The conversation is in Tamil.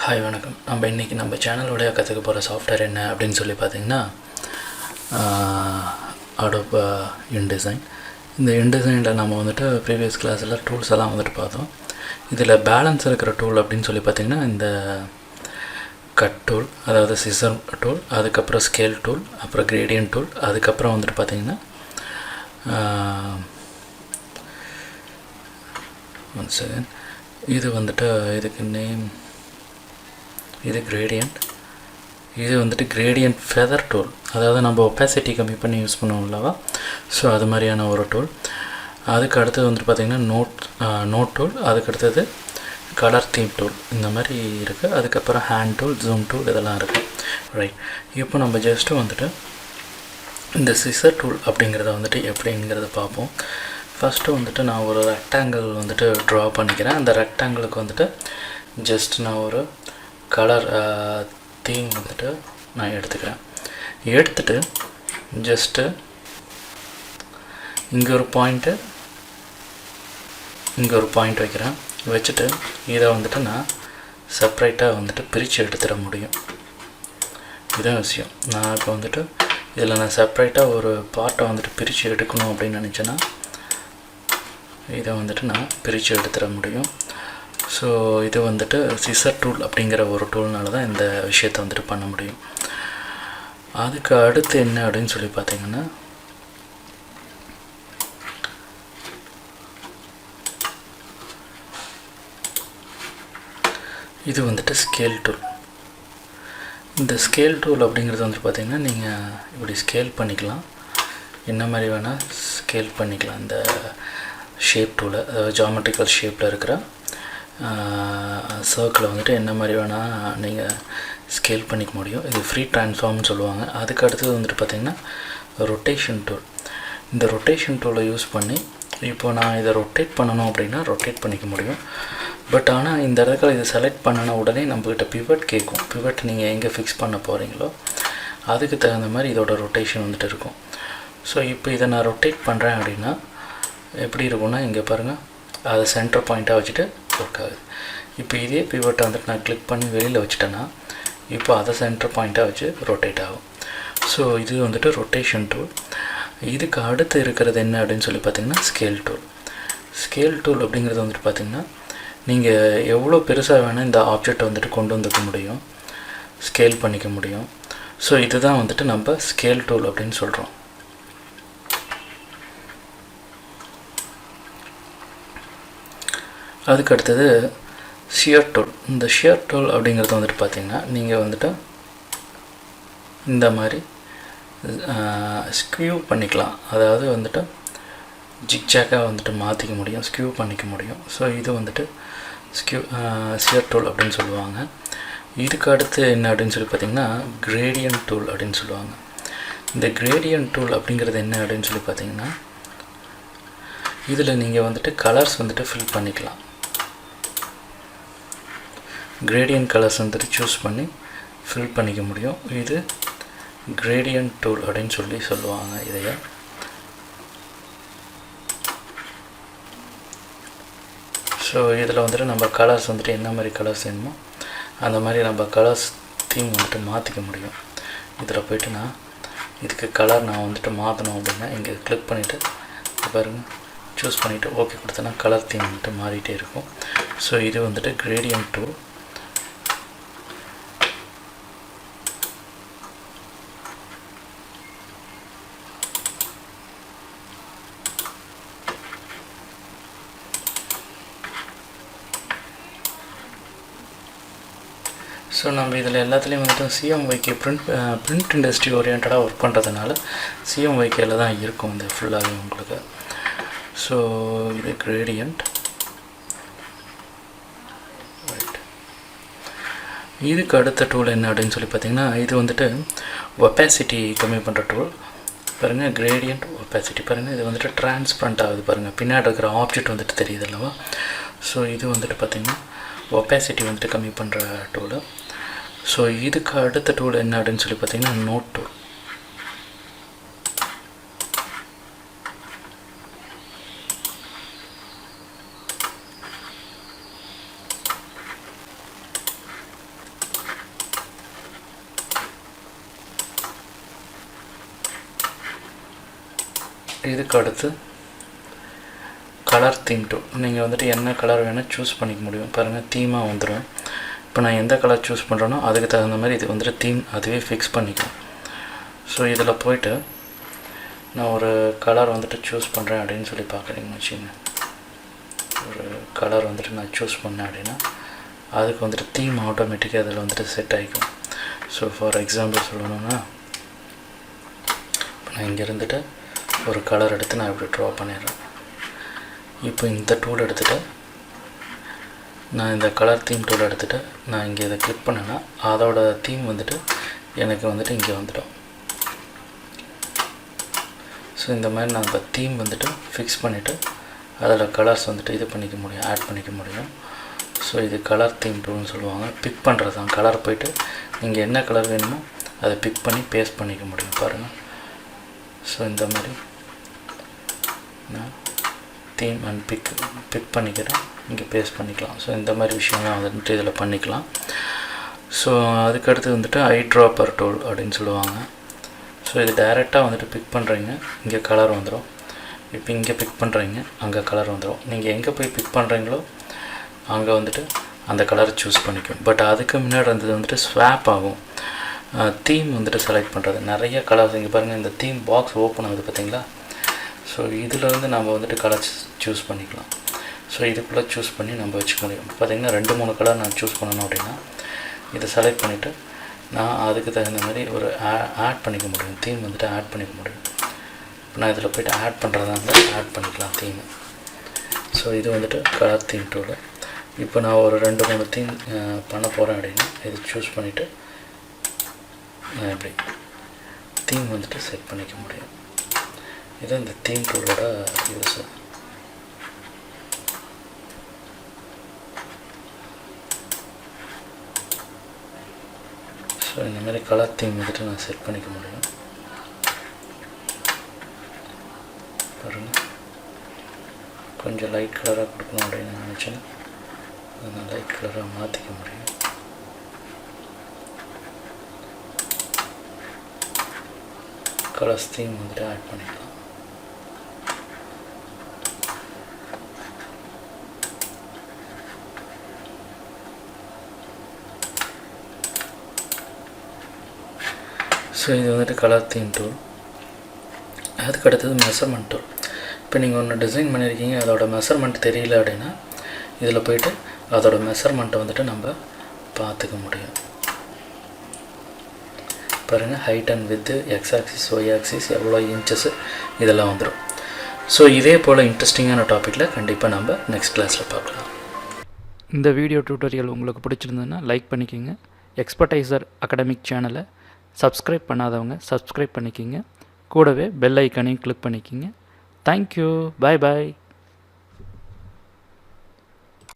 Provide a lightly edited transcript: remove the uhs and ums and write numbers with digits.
ஹாய் வணக்கம். நம்ம இன்றைக்கி நம்ம சேனலோடைய கற்றுக்க போகிற சாஃப்ட்வேர் என்ன அப்படின்னு சொல்லி பார்த்தீங்கன்னா அடோப் இன்டிசைன். இந்த இன்டிசைனில் நம்ம வந்துட்டு ப்ரீவியஸ் கிளாஸில் டூல்ஸ் எல்லாம் வந்துட்டு பார்த்தோம். இதில் பேலன்ஸ் இருக்கிற டூல் அப்படின்னு சொல்லி பார்த்திங்கன்னா இந்த கட் டூல், அதாவது சிசர் டூல், அதுக்கப்புறம் ஸ்கேல் டூல், அப்புறம் கிரேடியன்ட் டூல், அதுக்கப்புறம் வந்துட்டு பார்த்திங்கன்னா ஒன் செகண்ட், இது வந்துட்டு இதுக்கு நேம், இது கிரேடியன்ட், இது வந்துட்டு கிரேடியன்ட் ஃபெதர் டூல், அதாவது நம்ம ஒப்பாசிட்டி கம்மி பண்ணி யூஸ் பண்ணுவோம் இல்லவா, ஸோ அது மாதிரியான ஒரு டூல். அதுக்கு அடுத்தது வந்துட்டு பார்த்திங்கன்னா நோட் டூல், அதுக்கு அடுத்தது கலர் தீம் டூல், இந்த மாதிரி இருக்குது. அதுக்கப்புறம் ஹேண்ட் டூல், ஜூம் டூல், இதெல்லாம் இருக்குது. ரைட், இப்போ நம்ம ஜஸ்ட்டு வந்துட்டு இந்த சிசர் டூல் அப்படிங்கிறத வந்துட்டு எப்படிங்கிறத பார்ப்போம். ஃபஸ்ட்டு வந்துட்டு நான் ஒரு ரெக்டாங்கிள் வந்துட்டு ட்ரா பண்ணிக்கிறேன். அந்த ரெக்டாங்கிளுக்கு வந்துட்டு ஜஸ்ட் நான் ஒரு கலர் தீம் வந்துட்டு நான் எடுத்துக்கிறேன். எடுத்துகிட்டு ஜஸ்ட்டு இங்கே ஒரு பாயிண்ட்டு, இங்கே ஒரு பாயிண்ட் வைக்கிறேன். வச்சுட்டு இதை வந்துட்டு நான் செப்ரேட்டாக வந்துட்டு பிரித்து எடுத்துட முடியும். இதுதான் விஷயம். நான் இப்போ வந்துட்டு இதில் நான் செப்ரேட்டாக ஒரு பார்ட்டை வந்துட்டு பிரித்து எடுக்கணும் அப்படின்னு நினச்சேன்னா இதை வந்துட்டு நான் பிரித்து எடுத்துட முடியும். ஸோ இது வந்துட்டு சிசர் டூல் அப்படிங்கிற ஒரு டூல்னால தான் இந்த விஷயத்தை வந்துட்டு பண்ண முடியும். அதுக்கு அடுத்து என்ன அப்படின்னு சொல்லி பார்த்தீங்கன்னா இது வந்துட்டு ஸ்கேல் டூல். இந்த ஸ்கேல் டூல் அப்படிங்கிறது வந்துட்டு பார்த்திங்கன்னா நீங்கள் இப்படி ஸ்கேல் பண்ணிக்கலாம், என்ன மாதிரி வேணால் ஸ்கேல் பண்ணிக்கலாம். இந்த ஷேப் டூலை, ஜாமெட்ரிக்கல் ஷேப்பில் இருக்கிற சர்க்கிளை வந்துட்டு என்ன மாதிரி வேணால் நீங்கள் ஸ்கேல் பண்ணிக்க முடியும். இது ஃப்ரீ ட்ரான்ஸ்ஃபார்ம்னு சொல்லுவாங்க. அதுக்கு அடுத்தது வந்துட்டு பார்த்திங்கன்னா ரொட்டேஷன் டூல். இந்த ரொட்டேஷன் டூலை யூஸ் பண்ணி இப்போ நான் இதை ரொட்டேட் பண்ணணும் அப்படின்னா ரொட்டேட் பண்ணிக்க முடியும். பட் ஆனால் இந்த இடத்துல இதை செலக்ட் பண்ணின உடனே நம்மக்கிட்ட பிவட் கேட்கும். பிவட் நீங்கள் எங்கே ஃபிக்ஸ் பண்ண போகிறீங்களோ அதுக்கு தகுந்த மாதிரி இதோட ரொட்டேஷன் வந்துட்டு இருக்கும். ஸோ இப்போ இதை நான் ரொட்டேட் பண்ணுறேன் அப்படின்னா எப்படி இருக்கும்னா, இங்கே பாருங்கள், அதை சென்டர் பாயிண்ட்டாக வச்சுட்டு ஒர்க் ஆகுது. இப்போ இதே பிவட்டை வந்துட்டு நான் கிளிக் பண்ணி வெளியில் வச்சுட்டேன்னா இப்போ அதை சென்டர் பாயிண்ட்டாக வச்சு ரொட்டேட் ஆகும். ஸோ இது வந்துட்டு ரொட்டேஷன் டூல். இதுக்கு அடுத்து இருக்கிறது என்ன அப்படின்னு சொல்லி பார்த்திங்கன்னா ஸ்கேல் டூல். ஸ்கேல் டூல் அப்படிங்கிறது வந்துட்டு பார்த்திங்கன்னா நீங்கள் எவ்வளோ பெருசாக வேணால் இந்த ஆப்ஜெக்டை வந்துட்டு கொண்டு வந்துக்க முடியும், ஸ்கேல் பண்ணிக்க முடியும். ஸோ இதுதான் வந்துட்டு நம்ம ஸ்கேல் டூல் அப்படின்னு சொல்கிறோம். அதுக்கு அடுத்தது ஷியர் டூல். இந்த ஷியர் டூல் அப்படிங்கிறது வந்துட்டு பார்த்திங்கன்னா நீங்கள் வந்துட்டு இந்த மாதிரி ஸ்க்யூ பண்ணிக்கலாம், அதாவது வந்துட்டு ஜிக்ஜாக்காக வந்துட்டு மாற்றிக்க முடியும், ஸ்க்யூ பண்ணிக்க முடியும். ஸோ இது வந்துட்டு ஷியர் டூல் அப்படின்னு சொல்லுவாங்க. இதுக்கு அடுத்து என்ன அப்படின்னு சொல்லி பார்த்திங்கன்னா கிரேடியன்ட் டூல் அப்படின்னு சொல்லுவாங்க. இந்த கிரேடியன்ட் டூல் அப்படிங்கிறது என்ன அப்படின்னு சொல்லி பார்த்திங்கன்னா இதில் நீங்கள் வந்துட்டு கலர்ஸ் வந்துட்டு ஃபில் பண்ணிக்கலாம். கிரேடியன்ட் கலர்ஸ் வந்துட்டு சூஸ் பண்ணி ஃபில் பண்ணிக்க முடியும். இது கிரேடியன்ட் டூல் அப்படின்னு சொல்லி சொல்லுவாங்க இதைய. ஸோ இதில் வந்துட்டு நம்ம கலர்ஸ் வந்துட்டு என்ன மாதிரி கலர்ஸ் வேணுமோ அந்த மாதிரி நம்ம கலர்ஸ் தீம் வந்துட்டு மாற்றிக்க முடியும். இதில் போய்ட்டு நான் இதுக்கு கலர் நான் வந்துட்டு மாற்றணும் அப்படின்னா இங்கே கிளிக் பண்ணிவிட்டு பாருங்கள், சூஸ் பண்ணிவிட்டு ஓகே கொடுத்தனா கலர் தீம் வந்துட்டு மாறிட்டே இருக்கும். ஸோ இது வந்துட்டு கிரேடியன்ட் டூல். ஸோ நம்ம இதில் எல்லாத்துலேயும் வந்துட்டு சிஎம்ஒய்கே பிரிண்ட் இண்டஸ்ட்ரி ஓரியன்டாக ஒர்க் பண்ணுறதுனால சிஎம்ஒய்கேல தான் இருக்கும் இந்த ஃபுல்லாகவே உங்களுக்கு. ஸோ இது கிரேடியன்ட். ரைட், இதுக்கு அடுத்த டூல் என்ன அப்படின்னு சொல்லி பார்த்திங்கன்னா இது வந்துட்டு ஒப்பாசிட்டி கம்மி பண்ணுற டூல். பாருங்கள், கிரேடியன்ட் ஒப்பாசிட்டி பாருங்கள், இது வந்துட்டு டிரான்ஸ்பரண்ட் ஆகுது பாருங்கள், பின்னாடி இருக்கிற ஆப்ஜெக்ட் வந்துட்டு தெரியுது அல்லவா. ஸோ இது வந்துட்டு பார்த்திங்கன்னா ஒப்பாசிட்டி வந்துட்டு கம்மி பண்ணுற டூலு. ஸோ இதுக்கு அடுத்த டூல் என்ன அப்படின்னு சொல்லி பார்த்திங்கன்னா நோட் டூல். இதுக்கு அடுத்து கலர் தீம் டூல். நீங்கள் வந்துட்டு என்ன கலர் வேணால் சூஸ் பண்ணிக்க முடியும். பாருங்கள், தீமாக வந்துடும். இப்போ நான் எந்த கலர் சூஸ் பண்ணுறேனோ அதுக்கு தகுந்த மாதிரி இது வந்துட்டு தீம் அதுவே ஃபிக்ஸ் பண்ணிக்கும். ஸோ இதில் போய்ட்டு நான் ஒரு கலர் வந்துட்டு சூஸ் பண்ணுறேன் அப்படின்னு சொல்லி பார்க்குறீங்கன்னு வச்சுங்க. ஒரு கலர் வந்துட்டு நான் சூஸ் பண்ணேன் அப்படின்னா அதுக்கு வந்துட்டு தீம் ஆட்டோமேட்டிக்காக அதில் வந்துட்டு செட் ஆகிக்கும். ஸோ ஃபார் எக்ஸாம்பிள் சொல்லணுன்னா, இப்போ நான் இங்கே இருந்துட்டு ஒரு கலர் எடுத்து நான் இப்படி ட்ரா பண்ணிடுறேன். இப்போ இந்த டூல் எடுத்துகிட்டு நான் இந்த கலர் தீம் டூல் எடுத்துகிட்டு நான் இங்கே இதை கிளிக் பண்ணேன்னா அதோட தீம் வந்துட்டு எனக்கு வந்துட்டு இங்கே வந்துடும். ஸோ இந்த மாதிரி நான் இப்போ தீம் வந்துட்டு ஃபிக்ஸ் பண்ணிவிட்டு அதில் கலர்ஸ் வந்துட்டு இது பண்ணிக்க முடியும், ஆட் பண்ணிக்க முடியும். ஸோ இது கலர் தீம் டூல்னு சொல்லுவாங்க. பிக் பண்ணுறது தான். கலர் போய்ட்டு நீங்கள் என்ன கலர் வேணுமோ அதை பிக் பண்ணி பேஸ்ட் பண்ணிக்க முடியும். பாருங்கள். ஸோ இந்த மாதிரி நான் தீம் அண்ட் பிக் பண்ணிக்கிறேன், இங்கே பேஸ்ட் பண்ணிக்கலாம். ஸோ இந்த மாதிரி விஷயம்லாம் வந்துட்டு இதில் பண்ணிக்கலாம். ஸோ அதுக்கடுத்து வந்துட்டு ஐ ட்ராப்பர் டூல் அப்படின்னு சொல்லுவாங்க. ஸோ இது டைரெக்டாக வந்துட்டு பிக் பண்ணுறீங்க, இங்கே கலர் வந்துடும். இப்போ இங்கே பிக் பண்ணுறீங்க, அங்கே கலர் வந்துடும். நீங்கள் எங்கே போய் பிக் பண்ணுறீங்களோ அங்கே வந்துட்டு அந்த கலரை சூஸ் பண்ணிக்கும். பட் அதுக்கு முன்னாடி இருந்தது வந்துட்டு ஸ்வாப் ஆகும். தீம் வந்துட்டு செலக்ட் பண்ணுறது நிறைய கலர்ஸ். இங்கே பாருங்கள், இந்த தீம் பாக்ஸ் ஓப்பன் ஆகுது பார்த்தீங்களா. ஸோ இதிலேருந்து நம்ம வந்துட்டு கலர் சூஸ் பண்ணிக்கலாம். ஸோ இதுக்குள்ளே சூஸ் பண்ணி நம்ம வச்சுக்க முடியும். பார்த்திங்கன்னா 2-3 கலர் நான் சூஸ் பண்ணணும் அப்படின்னா இதை செலக்ட் பண்ணிவிட்டு நான் அதுக்கு தகுந்த மாதிரி ஒரு ஆட் பண்ணிக்க முடியும். தீம் வந்துட்டு ஆட் பண்ணிக்க முடியும். இப்போ நான் இதில் போய்ட்டு ஆட் பண்ணுறதா இருந்தால் ஆட் பண்ணிக்கலாம் தீம். ஸோ இது வந்துட்டு கலர் தீம் டூலு. இப்போ நான் ஒரு 2-3 தீம் பண்ண போகிறேன் அப்படின்னா இது சூஸ் பண்ணிவிட்டு நான் எப்படி தீம் வந்துட்டு செட் பண்ணிக்க முடியும். இது இந்த தீம் டூலோட யூஸ். ஸோ இந்த மாதிரி கலர் தீம் வந்துட்டு நான் செட் பண்ணிக்க முடியும். பாருங்கள், கொஞ்சம் லைட் கலராக கொடுக்கணும் அப்படின்னு நினச்சேன், அதை நான் லைட் கலராக மாற்றிக்க முடியும். கலர்ஸ் தீம் வந்துட்டு ஆட் பண்ணிக்கலாம். ஸோ இது வந்துட்டு கலர் தீம் டூல். அதுக்கு அடுத்தது மெஷர்மெண்ட் டூல். இப்போ நீங்கள் ஒன்று டிசைன் பண்ணியிருக்கீங்க, அதோட மெஷர்மெண்ட் தெரியல அப்படின்னா இதில் போய்ட்டு அதோட மெஷர்மெண்ட்டை வந்துட்டு நம்ம பார்த்துக்க முடியும். பாருங்கள், height and width, X axis, Y axis, எவ்வளோ இன்ச்சஸ், இதெல்லாம் வந்துடும். ஸோ இதே போல் இன்ட்ரெஸ்டிங்கான டாப்பிக்கில் கண்டிப்பாக நம்ம நெக்ஸ்ட் கிளாஸில் பார்க்கலாம். இந்த வீடியோ டியூட்டோரியல் உங்களுக்கு பிடிச்சிருந்ததுன்னா லைக் பண்ணிக்கோங்க. எக்ஸ்பர்டைசர் அகாடமிக் சேனலை சப்ஸ்கிரைப் பண்ணாதவங்க சப்ஸ்கிரைப் பண்ணிக்கிங்க. கூடவே பெல் ஐக்கானையும் கிளிக் பண்ணிக்கிங்க. தேங்க்யூ. பாய் பாய்.